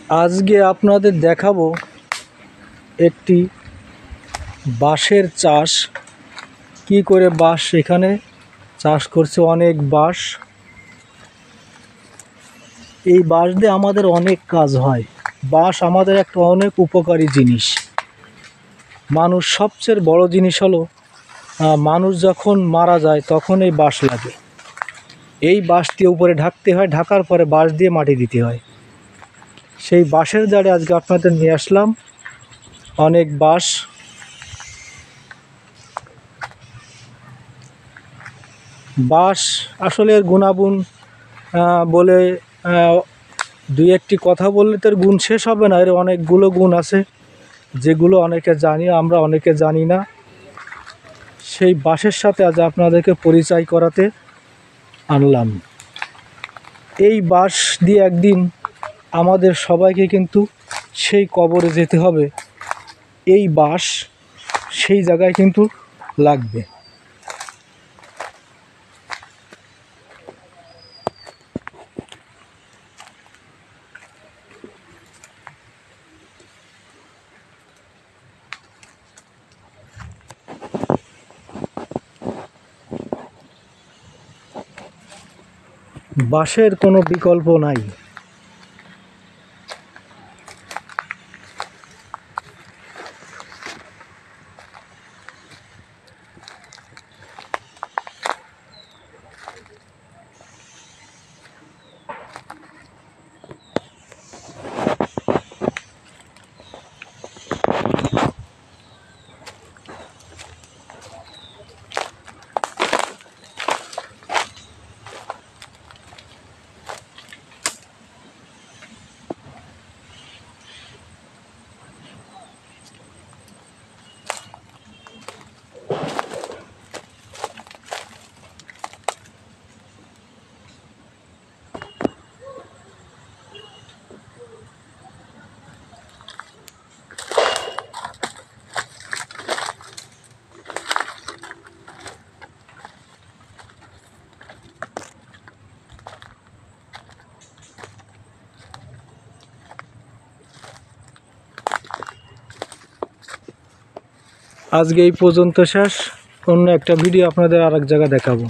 আজকে আপনাদের দেখাবো একটি বাঁশের চাষ, কি করে বাঁশ এখানে চাষ করছে। অনেক বাঁশ, এই বাঁশ দিয়ে আমাদের অনেক কাজ হয়। বাঁশ আমাদের একটা অনেক উপকারী জিনিস। মানুষ সবচেয়ে বড় জিনিস হলো মানুষ যখন মারা যায় তখন এই বাঁশ লাগে। এই বাঁশ দিয়ে উপরে ঢাকতে হয়, ঢাকার পরে বাঁশ দিয়ে মাটি দিতে হয়। সেই বাঁশের জারে আজকে আপনাদের নিয়ে আসলাম অনেক বাঁশ। বাঁশ আসলে এর গুণাগুণ বলে দুই একটি কথা বললে তো এর গুণ শেষ হবে না। এর অনেকগুলো গুণ আছে যেগুলো অনেকে জানি, আমরা অনেকে জানি না। সেই বাঁশের সাথে আজ আপনাদেরকে পরিচয় করাতে আনলাম। এই বাঁশ দিয়ে একদিন আমাদের সবাইকে কিন্তু সেই কবরে যেতে হবে। এই বাঁশ সেই জায়গায় কিন্তু লাগবে। বাঁশের কোনো বিকল্প নাই। আজকে এই পর্যন্ত শেষ। অন্য একটা ভিডিও আপনাদের আরেক জায়গায় দেখাবো।